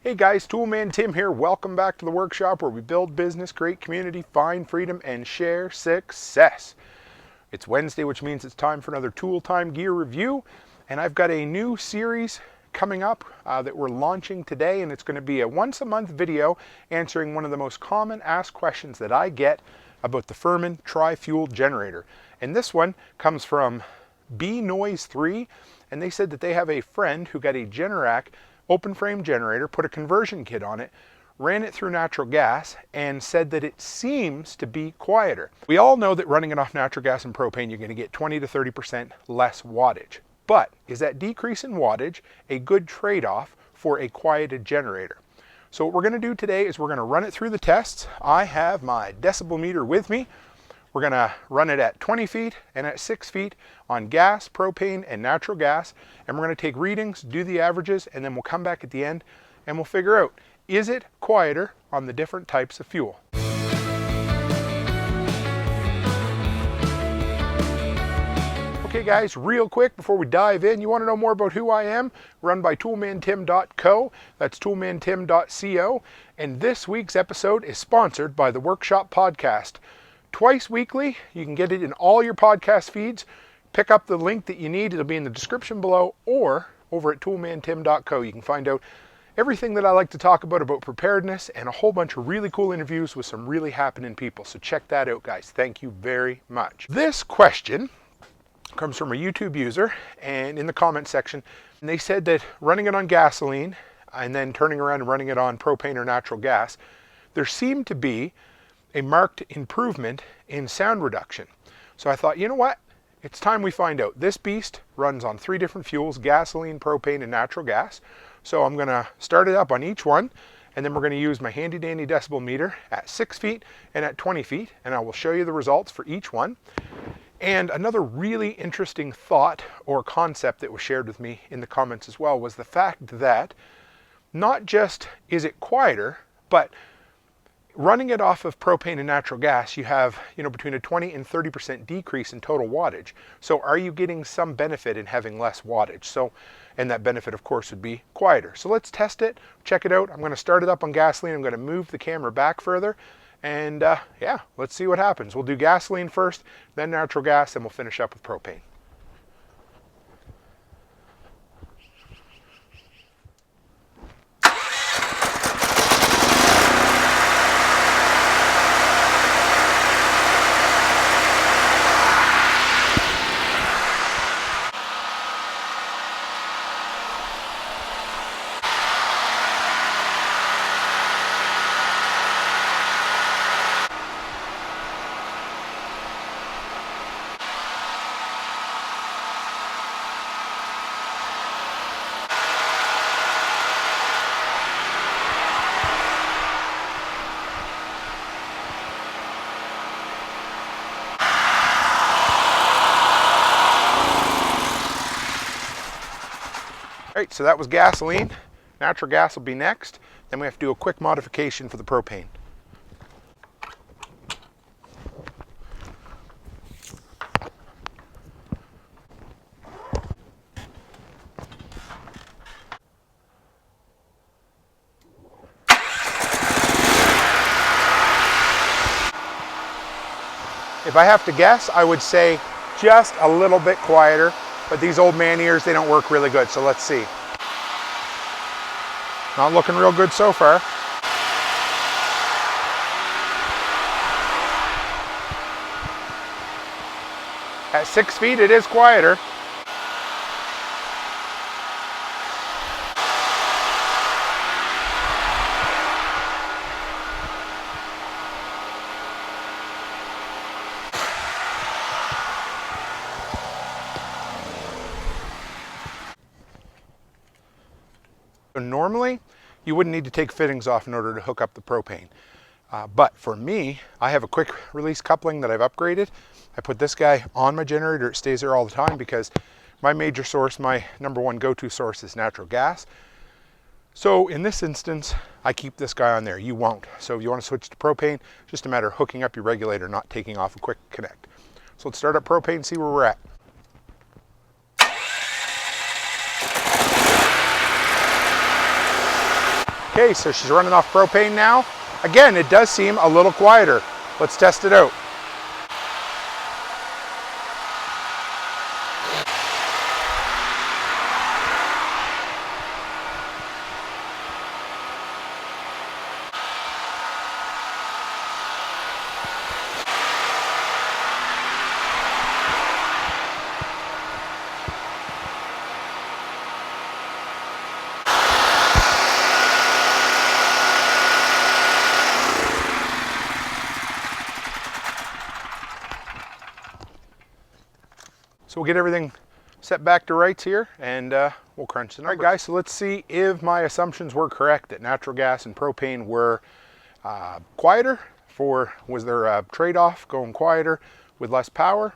Hey guys, Toolman Tim here. Welcome back to the workshop where we build business, create community, find freedom, and share success. It's Wednesday, which means it's time for another Tool Time gear review. And I've got a new series coming up that we're launching today, and it's going to be a once-a-month video answering one of the most common asked questions that I get about the Firman Tri Fuel Generator. And this one comes from B-Noise3, and they said that they have a friend who got a Generac open frame generator, put a conversion kit on it, ran it through natural gas, and said that it seems to be quieter. We all know that running it off natural gas and propane, you're going to get 20 to 30% less wattage. But is that decrease in wattage a good trade-off for a quieted generator? So what we're going to do today is we're going to run it through the tests. I have my decibel meter with me. We're going to run it at 20 feet and at 6 feet on gas, propane, and natural gas. And we're going to take readings, do the averages, and then we'll come back at the end and we'll figure out, is it quieter on the different types of fuel? Okay guys, real quick before we dive in, you want to know more about who I am? Run by toolmantim.co. That's toolmantim.co. And this week's episode is sponsored by the Workshop Podcast. Twice weekly, you can get it in all your podcast feeds. Pick up the link that you need. It'll be in the description below or over at toolmantim.co. You can find out everything that I like to talk about preparedness, and a whole bunch of really cool interviews with some really happening people. So check that out, guys. Thank you very much. This question comes from a YouTube user, and in the comment section, and they said that running it on gasoline and then turning around and running it on propane or natural gas, there seemed to be a marked improvement in sound reduction. So I thought, you know what? It's time we find out. This beast runs on 3 different fuels: gasoline, propane, and natural gas. So I'm going to start it up on each one, and then we're going to use my handy dandy decibel meter at 6 feet and at 20 feet, and I will show you the results for each one. And another really interesting thought or concept that was shared with me in the comments as well was the fact that not just is it quieter, but running it off of propane and natural gas, you have, between a 20 and 30% decrease in total wattage. So are you getting some benefit in having less wattage? So, and that benefit of course would be quieter. So let's test it, check it out. I'm going to start it up on gasoline. I'm going to move the camera back further, and yeah, let's see what happens. We'll do gasoline first, then natural gas, and we'll finish up with propane. All right, so that was gasoline. Natural gas will be next. Then we have to do a quick modification for the propane. If I have to guess, I would say just a little bit quieter. But these old man ears, they don't work really good, so let's see. Not looking real good so far. At 6 feet, it is quieter. Normally, you wouldn't need to take fittings off in order to hook up the propane. But for me, I have a quick release coupling that I've upgraded. I put this guy on my generator. It stays there all the time because my major source, my number one go-to source, is natural gas. So in this instance, I keep this guy on there. You won't. So if you want to switch to propane, it's just a matter of hooking up your regulator, not taking off a quick connect. So let's start up propane and see where we're at. Okay, so she's running off propane now. Again, it does seem a little quieter. Let's test it out. So we'll get everything set back to rights here, and we'll crunch the numbers. All right, guys, so let's see if my assumptions were correct, that natural gas and propane were quieter. Was there a trade-off going quieter with less power?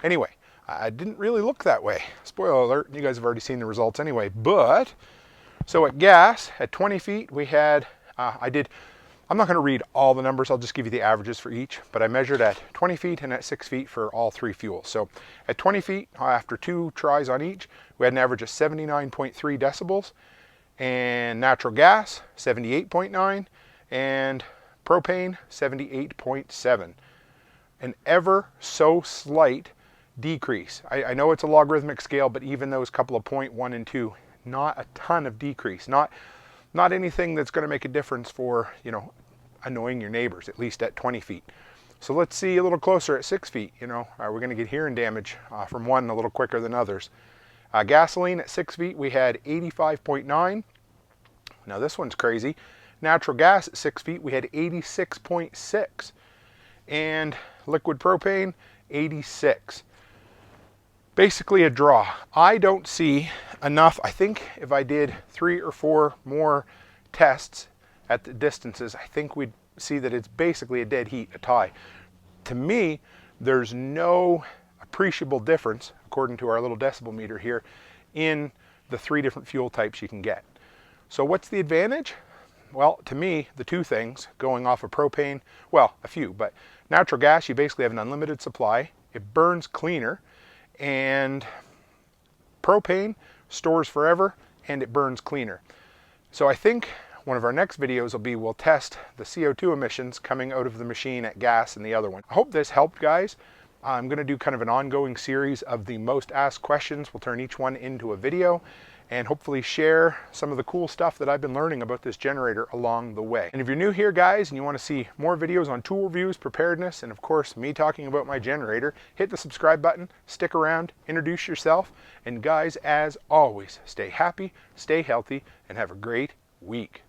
Anyway, I didn't really look that way. Spoiler alert, you guys have already seen the results anyway. But, so at gas, at 20 feet, we had, I'm not going to read all the numbers, I'll just give you the averages for each, but I measured at 20 feet and at 6 feet for all three fuels. So at 20 feet, after 2 tries on each, we had an average of 79.3 decibels, and natural gas, 78.9, and propane, 78.7. An ever so slight decrease. I know it's a logarithmic scale, but even those couple of 0.1 and 2, not a ton of decrease. Not anything that's going to make a difference for, you know, annoying your neighbors, at least at 20 feet. So let's see a little closer at 6 feet. You know, we're going to get hearing damage from one a little quicker than others. Gasoline at 6 feet, we had 85.9. Now this one's crazy. Natural gas at 6 feet, we had 86.6. And liquid propane, 86. Basically a draw. I don't see enough. I think if I did 3 or 4 more tests at the distances, I think we'd see that it's basically a dead heat, a tie. To me, there's no appreciable difference, according to our little decibel meter here, in the 3 different fuel types you can get. So what's the advantage? Well, to me, the 2 things going off of propane, well, a few, but natural gas, you basically have an unlimited supply. It burns cleaner, and propane stores forever and it burns cleaner. So I think one of our next videos will be, we'll test the CO2 emissions coming out of the machine at gas and the other one. I hope this helped, guys. I'm going to do kind of an ongoing series of the most asked questions. We'll turn each one into a video and hopefully share some of the cool stuff that I've been learning about this generator along the way. And if you're new here, guys, and you want to see more videos on tool reviews, preparedness, and of course me talking about my generator, hit the subscribe button, stick around, introduce yourself, and guys, as always, stay happy, stay healthy, and have a great week.